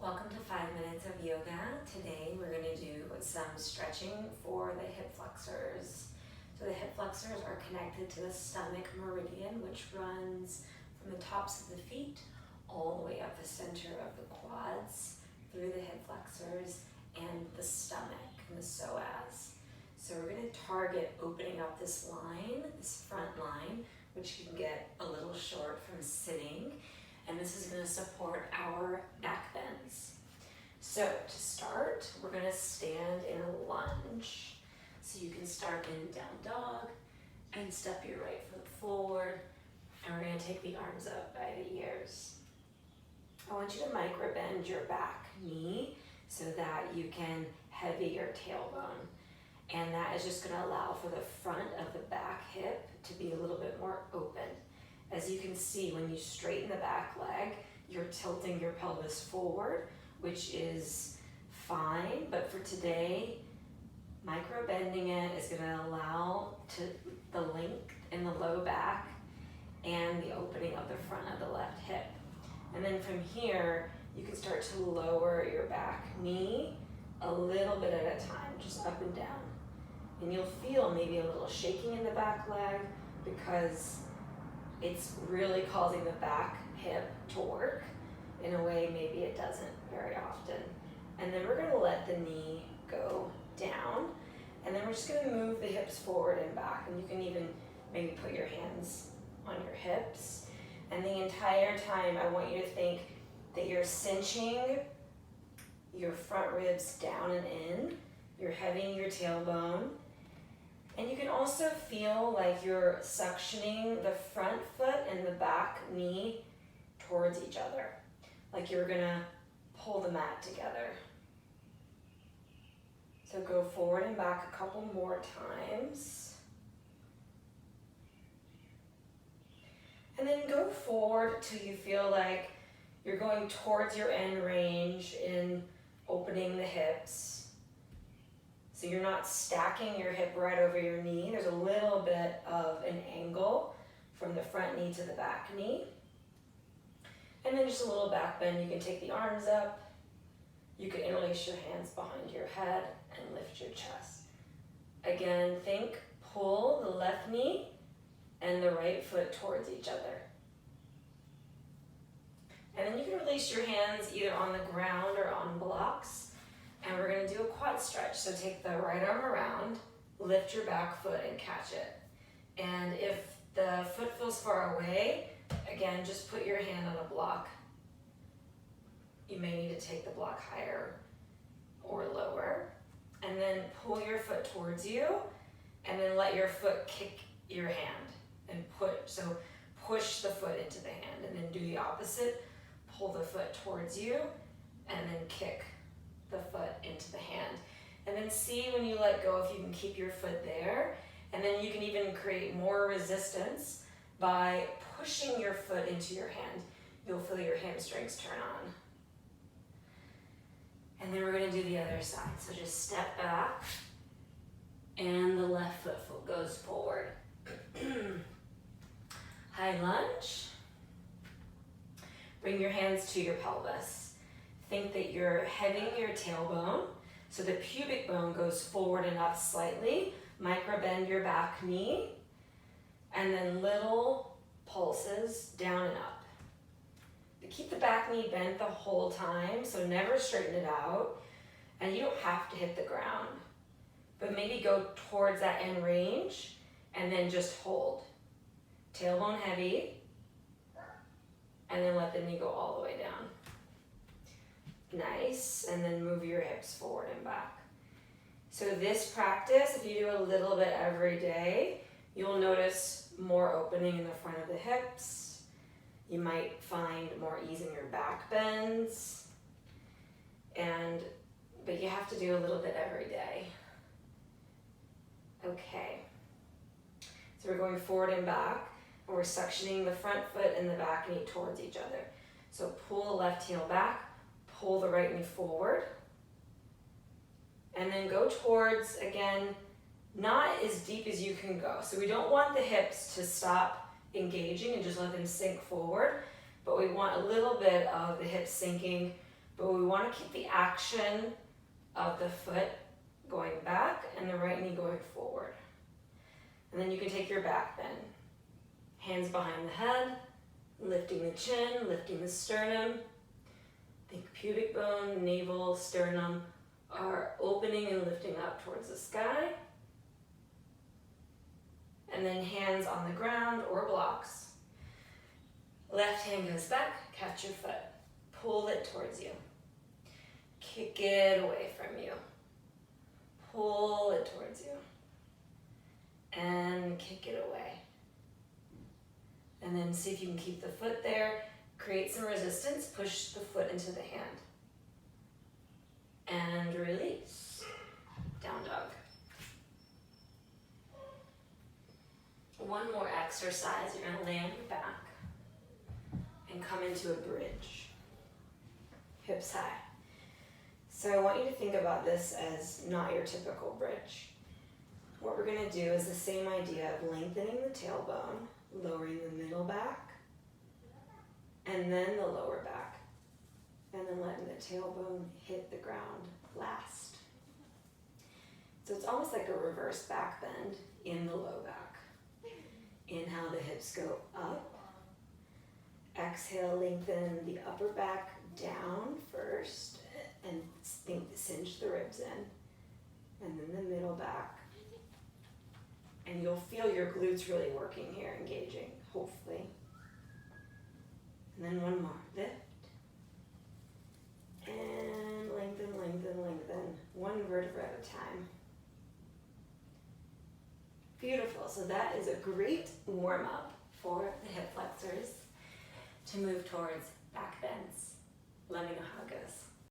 Welcome to 5 Minutes of Yoga. Today we're going to do some stretching for the hip flexors. So the hip flexors are connected to the stomach meridian, which runs from the tops of the feet all the way up the center of the quads through the hip flexors and the stomach and the psoas. So we're going to target opening up this line, this front line, which can get a little short from sitting. And this is going to support our back bends. So to start, we're going to stand in a lunge. So you can start in down dog and step your right foot forward. And we're going to take the arms up by the ears. I want you to micro bend your back knee so that you can heavy your tailbone. And that is just going to allow for the front of the back hip to be a little bit more open. As you can see, when you straighten the back leg, you're tilting your pelvis forward, which is fine, but for today, micro bending it is going to allow the length in the low back and the opening of the front of the left hip. And then from here, you can start to lower your back knee a little bit at a time, just up and down. And you'll feel maybe a little shaking in the back leg because it's really causing the back hip to work in a way maybe it doesn't very often. And then we're going to let the knee go down. And then we're just going to move the hips forward and back. And you can even maybe put your hands on your hips. And the entire time I want you to think that you're cinching your front ribs down and in. You're heavying your tailbone. And you can also feel like you're suctioning the front foot and the back knee towards each other. Like you're gonna pull the mat together. So go forward and back a couple more times. And then go forward till you feel like you're going towards your end range in opening the hips. So you're not stacking your hip right over your knee. There's a little bit of an angle from the front knee to the back knee. And then just a little back bend. You can take the arms up. You can interlace your hands behind your head and lift your chest. Again, think pull the left knee and the right foot towards each other. And then you can release your hands either on the ground or on blocks. And we're going to do a quad stretch. So take the right arm around, lift your back foot and catch it. And if the foot feels far away, again, just put your hand on a block. You may need to take the block higher or lower. And then pull your foot towards you and then let your foot kick your hand and push the foot into the hand and then do the opposite. Pull the foot towards you and then kick the foot into the hand. And then see when you let go if you can keep your foot there. And then you can even create more resistance by pushing your foot into your hand. You'll feel your hamstrings turn on. And then we're going to do the other side. So just step back and the left foot goes forward. High lunge. Bring your hands to your pelvis. Think that you're heavying your tailbone, so the pubic bone goes forward and up slightly. Micro bend your back knee, and then little pulses down and up. But keep the back knee bent the whole time, so never straighten it out, and you don't have to hit the ground. But maybe go towards that end range, and then just hold. Tailbone heavy, and then let the knee go all the way down. Nice, and then move your hips forward and back. So this practice, if you do a little bit every day, you'll notice more opening in the front of the hips. You might find more ease in your back bends. But you have to do a little bit every day. Okay. So we're going forward and back, and we're suctioning the front foot and the back knee towards each other. So pull the left heel back, pull the right knee forward, and then go towards, again, not as deep as you can go. So we don't want the hips to stop engaging and just let them sink forward, but we want a little bit of the hips sinking But we want to keep the action of the foot going back and the right knee going forward. And then you can take your back bend. Hands behind the head, lifting the chin, lifting the sternum. Think pubic bone, navel, sternum are opening and lifting up towards the sky. And then hands on the ground or blocks. Left hand goes back, catch your foot. Pull it towards you. Kick it away from you. Pull it towards you. And kick it away. And then see if you can keep the foot there. Create some resistance. Push the foot into the hand. And release. Down dog. One more exercise. You're going to lay on your back and come into a bridge. Hips high. So I want you to think about this as not your typical bridge. What we're going to do is the same idea of lengthening the tailbone, lowering the middle back, and then the lower back, and then letting the tailbone hit the ground last. So it's almost like a reverse back bend in the low back. Inhale, the hips go up. Exhale, lengthen the upper back down first, and cinch the ribs in, and then the middle back. And you'll feel your glutes really working here, engaging, hopefully. And then one more, lift. And lengthen, lengthen, lengthen. One vertebra at a time. Beautiful, so that is a great warm-up for the hip flexors to move towards back bends. Let me know how it goes.